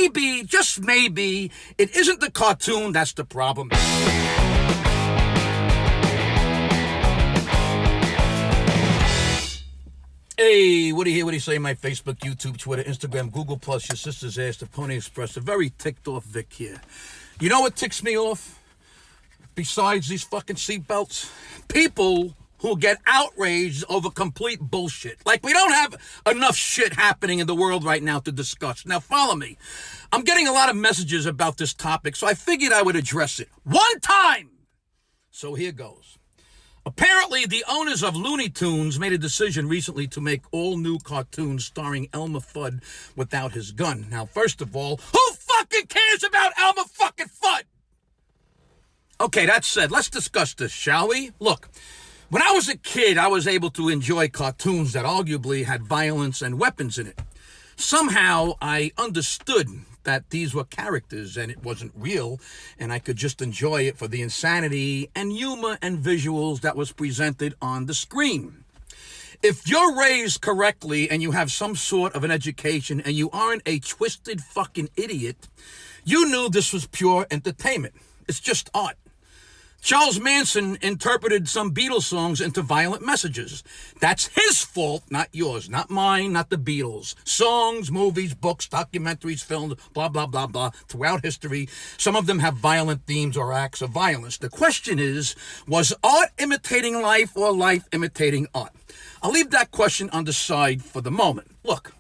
maybe, just maybe, it isn't the cartoon that's the problem. Hey, what do you hear? What do you say? My Facebook, YouTube, Twitter, Instagram, Google+, your sister's ass, the Pony Express. A very ticked off Vic here. You know what ticks me off? Besides these fucking seatbelts? People who get outraged over complete bullshit. Like, we don't have enough shit happening in the world right now to discuss. Now, follow me. I'm getting a lot of messages about this topic, so I figured I would address it one time. So here goes. Apparently, the owners of Looney Tunes made a decision recently to make all new cartoons starring Elmer Fudd without his gun. Now, first of all, who fucking cares about Elmer fucking Fudd? Okay, that said, let's discuss this, shall we? Look, when I was a kid, I was able to enjoy cartoons that arguably had violence and weapons in it. Somehow, I understood that these were characters and it wasn't real, and I could just enjoy it for the insanity and humor and visuals that was presented on the screen. If you're raised correctly and you have some sort of an education and you aren't a twisted fucking idiot, you knew this was pure entertainment. It's just art. Charles Manson interpreted some Beatles songs into violent messages. That's his fault, not yours, not mine, not the Beatles. Songs, movies, books, documentaries, films, blah, blah, blah, blah, throughout history. Some of them have violent themes or acts of violence. The question is, was art imitating life or life imitating art? I'll leave that question on the side for the moment. Look,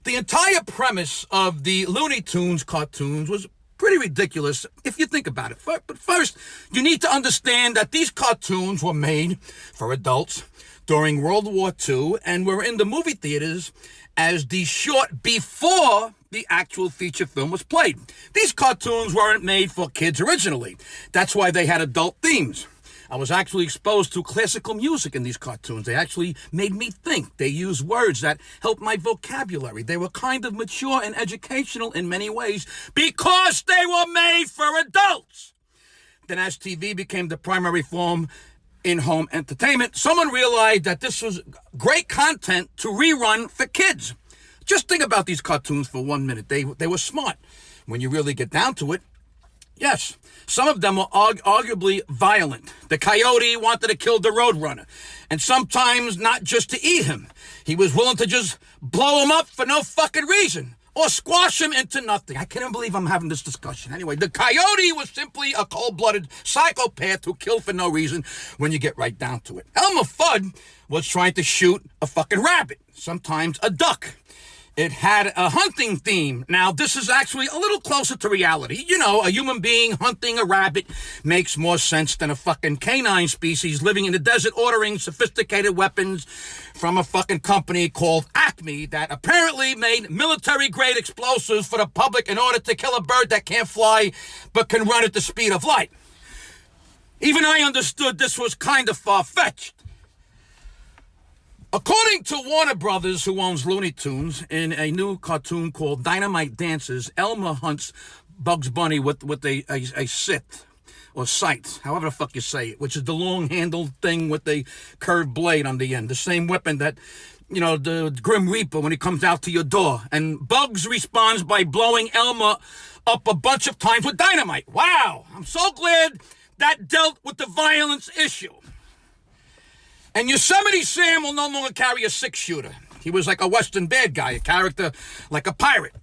the entire premise of the Looney Tunes cartoons was pretty ridiculous if you think about it. But first, you need to understand that these cartoons were made for adults during World War II and were in the movie theaters as the short before the actual feature film was played. These cartoons weren't made for kids originally. That's why they had adult themes. I was actually exposed to classical music in these cartoons. They actually made me think. They used words that helped my vocabulary. They were kind of mature and educational in many ways because they were made for adults. Then as TV became the primary form in home entertainment, someone realized that this was great content to rerun for kids. Just think about these cartoons for 1 minute. They were smart. When you really get down to it, yes, some of them were arguably violent. The coyote wanted to kill the roadrunner, and sometimes not just to eat him. He was willing to just blow him up for no fucking reason, or squash him into nothing. I can't believe I'm having this discussion. Anyway, the coyote was simply a cold-blooded psychopath who killed for no reason when you get right down to it. Elmer Fudd was trying to shoot a fucking rabbit, sometimes a duck. It had a hunting theme. Now, this is actually a little closer to reality. You know, a human being hunting a rabbit makes more sense than a fucking canine species living in the desert ordering sophisticated weapons from a fucking company called Acme that apparently made military-grade explosives for the public in order to kill a bird that can't fly but can run at the speed of light. Even I understood this was kind of far-fetched. According to Warner Brothers, who owns Looney Tunes, in a new cartoon called Dynamite Dances, Elmer hunts Bugs Bunny with a scythe, or scythe, however the fuck you say it, which is the long-handled thing with the curved blade on the end, the same weapon that, you know, the Grim Reaper when he comes out to your door. And Bugs responds by blowing Elmer up a bunch of times with dynamite. Wow, I'm so glad that dealt with the violence issue. And Yosemite Sam will no longer carry a six-shooter. He was like a Western bad guy, a character like a pirate.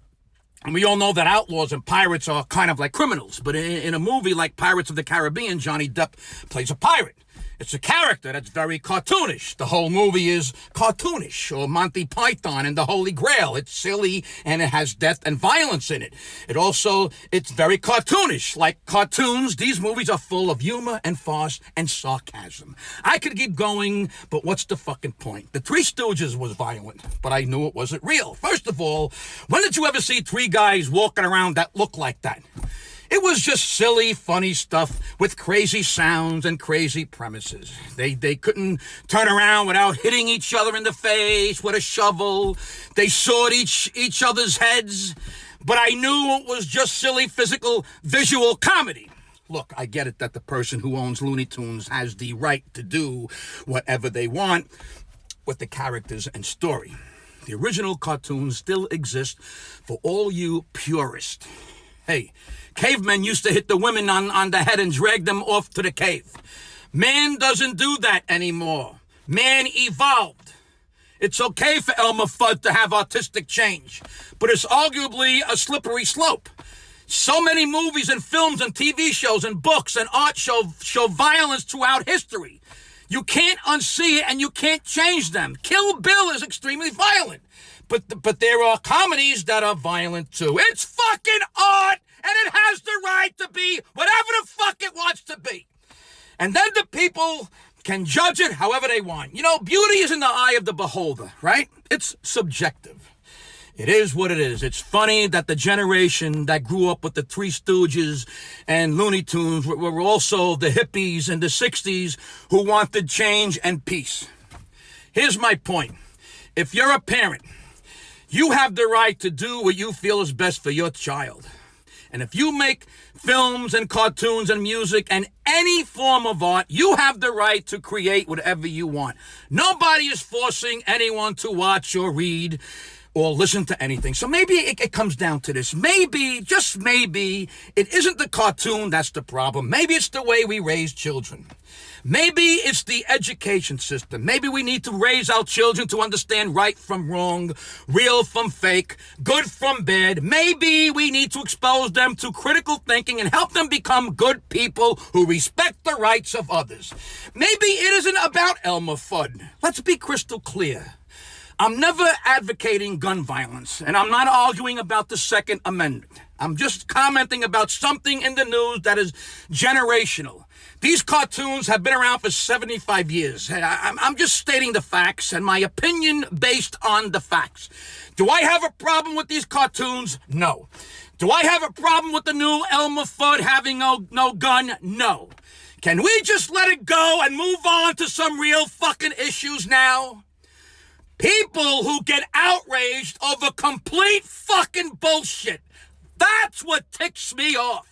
And we all know that outlaws and pirates are kind of like criminals. But in a movie like Pirates of the Caribbean, Johnny Depp plays a pirate. It's a character that's very cartoonish. The whole movie is cartoonish, or Monty Python and the Holy Grail. It's silly, and it has death and violence in it. It's very cartoonish. Like cartoons, these movies are full of humor and farce and sarcasm. I could keep going, but what's the fucking point? The Three Stooges was violent, but I knew it wasn't real. First of all, when did you ever see three guys walking around that look like that? It was just silly, funny stuff with crazy sounds and crazy premises. They couldn't turn around without hitting each other in the face with a shovel. They sawed each other's heads. But I knew it was just silly, physical, visual comedy. Look, I get it that the person who owns Looney Tunes has the right to do whatever they want with the characters and story. The original cartoons still exist for all you purists. Hey, cavemen used to hit the women on the head and drag them off to the cave. Man doesn't do that anymore. Man evolved. It's okay for Elmer Fudd to have artistic change, but it's arguably a slippery slope. So many movies and films and TV shows and books and art show violence throughout history. You can't unsee it and you can't change them. Kill Bill is extremely violent, but there are comedies that are violent too. It's fucking art, and it has the right to be whatever the fuck it wants to be. And then the people can judge it however they want. You know, beauty is in the eye of the beholder, right? It's subjective. It is what it is. It's funny that the generation that grew up with the Three Stooges and Looney Tunes were also the hippies in the 60s who wanted change and peace. Here's my point. If you're a parent, you have the right to do what you feel is best for your child. And if you make films and cartoons and music and any form of art, you have the right to create whatever you want. Nobody is forcing anyone to watch or read or listen to anything. So maybe it comes down to this. Maybe, just maybe, it isn't the cartoon that's the problem. Maybe it's the way we raise children. Maybe it's the education system. Maybe we need to raise our children to understand right from wrong, real from fake, good from bad. Maybe we need to expose them to critical thinking and help them become good people who respect the rights of others. Maybe it isn't about Elmer Fudd. Let's be crystal clear. I'm never advocating gun violence, and I'm not arguing about the Second Amendment. I'm just commenting about something in the news that is generational. These cartoons have been around for 75 years. I'm just stating the facts and my opinion based on the facts. Do I have a problem with these cartoons? No. Do I have a problem with the new Elmer Fudd having no gun? No. Can we just let it go and move on to some real fucking issues now? People who get outraged over complete fucking bullshit. That's what ticks me off.